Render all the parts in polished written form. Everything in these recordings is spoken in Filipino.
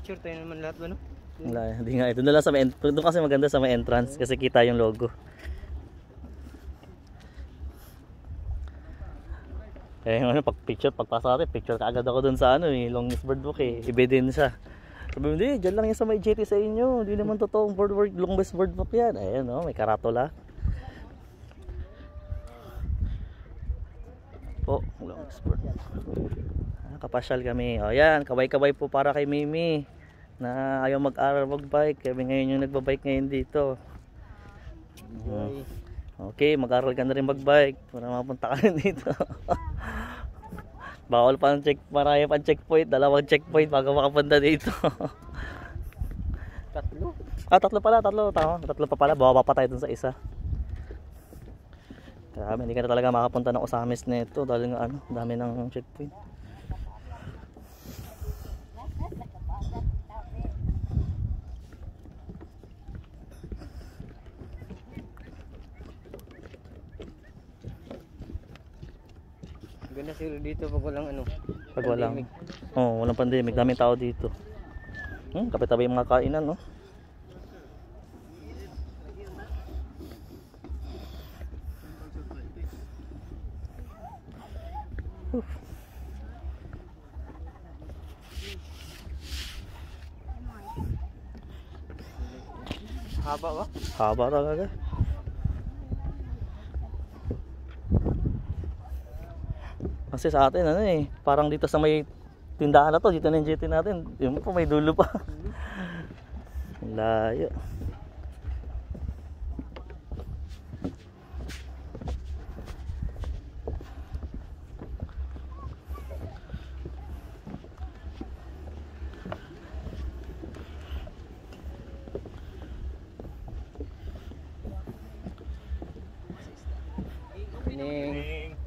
Picture tayo naman lahat ba no? Wala, hindi nga. Ito na lang sa may doon kasi maganda sa may entrance kasi kita yung logo. Eh ano, pag pagpasa natin, picture kaagad ako dun sa ano longest bird book ebidensya. Sabi mo, hindi, dyan lang yan sa may jetty sa inyo. Hindi naman totoong longest bird book yan. Ayan may karatula. Po, longest bird. Kapasyal kami. O yan, kabay-kabay po para kay Mimi na ayaw mag-aral mag-bike. Kami ngayon yung nagbabike ngayon dito. Okay, mag-aral ka na rin mag-bike para mapunta ka rin dito. Bawal pa ng marami pang checkpoint, 2 checkpoint bago makapunta dito. Tatlo? Tatlo pala, tama. Tatlo pa pala, bawa pa tayo dun sa isa. Grabe, hindi ka na talaga makapunta ng Osamis na ito dahil nga dami ng checkpoint. Ganda siguro dito pag walang Pag walang walang pandemic, daming tao dito. Kapit-tabi yung mga kainan, no? Haba ba? Haba talaga. Kasi sa atin parang dito sa may tindahan na to, dito na yung jetty natin, yung po may dulo pa. Layo.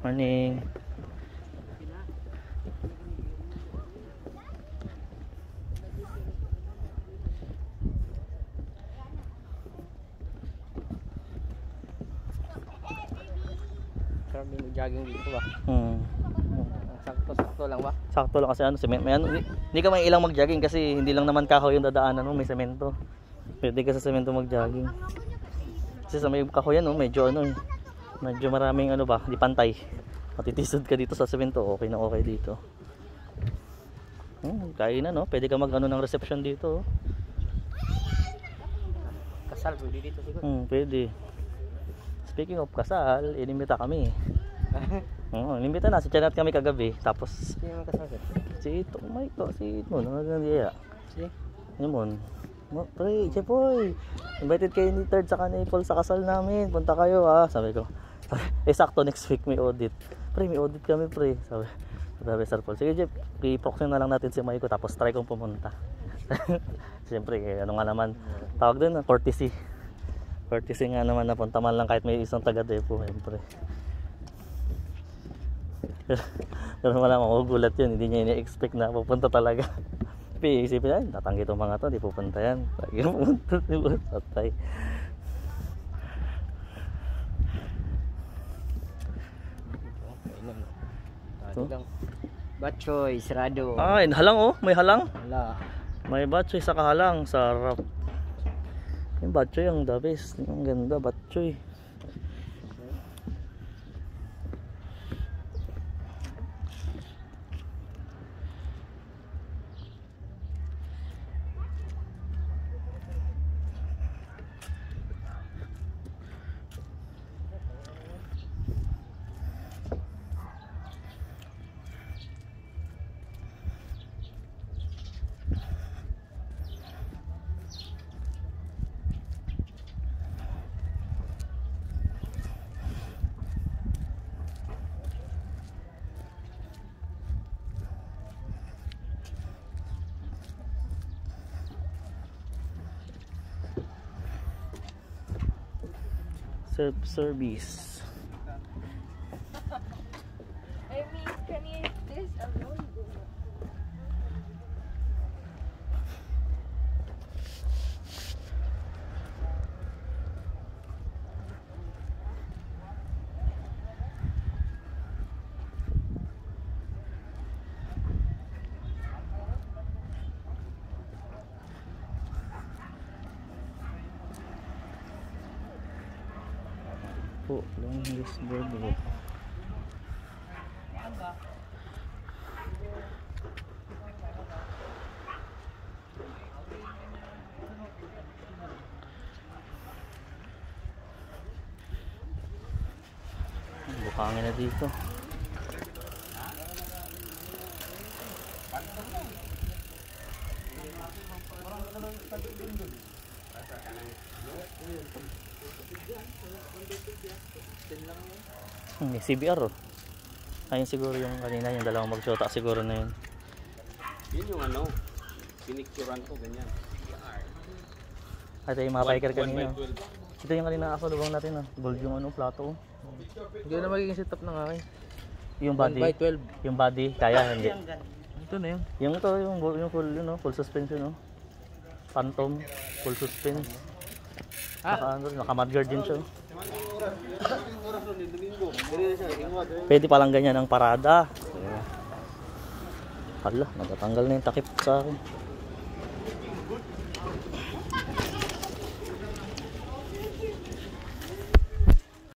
Morning. Grabe mag-jogging dito ba? Sakto lang ba? Sakto lang kasi cement. Hindi ka may ilang mag-jogging kasi hindi lang naman kahoy yung dadaanan mo, may semento. Pwede ka sa semento mag-jogging. Kasi sa may kahoy medyo medyo maraming di pantay. Matitisod ka dito sa semento, okay na okay dito. Kainan pwede ka ng reception dito. Kasal pwede dito siguro. Pwede. Speaking of kasal, inimbita kami. Inimbita na si Chanat kami kagabi. Tapos sino kasal? si Ito, si Itmo, nagandaya. Si Nimon. Pre, Jepoy. Invited kayo ni Third sa Kanipol sa kasal namin. Punta kayo sabi ko. Sakto next week may audit. Pre, may audit kami pre. Sabi Sir Paul. Sige Jeff, i-proxy na lang natin si Maiko tapos try kong pumunta. Siyempre, nga naman. Tawag din courtesy. Courtesy nga naman napunta man lang kahit may isang taga-depo. Siyempre. Pero wala magugulat yun. Hindi niya ini-expect na pupunta talaga. Isipin tatanggi itong mga to. Di pupunta yan. Lagi pupunta. Patay. Batchoy, sarado. Halang may halang. Wala. May batchoy sa kahalang. Sarap. Yung batchoy ang the best. Ang ganda batchoy. Self-service. I mean, can you eat this alone? po. Longest boardwalk. Bukangin na dito. May CBR oh. Ayun siguro yung kanina, yung dalawang magshota siguro na yun. Yun yung ano, pinicturan ko ganyan. Ito yung mga biker 1 by kanina. 12. Ito yung kanina kasalubong natin oh. Gold yung ano, plato oh. Hindi na magiging setup ng akin. Yung body. 1x12. Yung body, kaya hindi. Ito na yun. Yung ito, yung full, yun, oh, full suspension, oh. Phantom, full suspense. Naka mudguard din siya. Oh. Pwede palang ganyan ang parada. Hala, natatanggal na yung takip sa akin.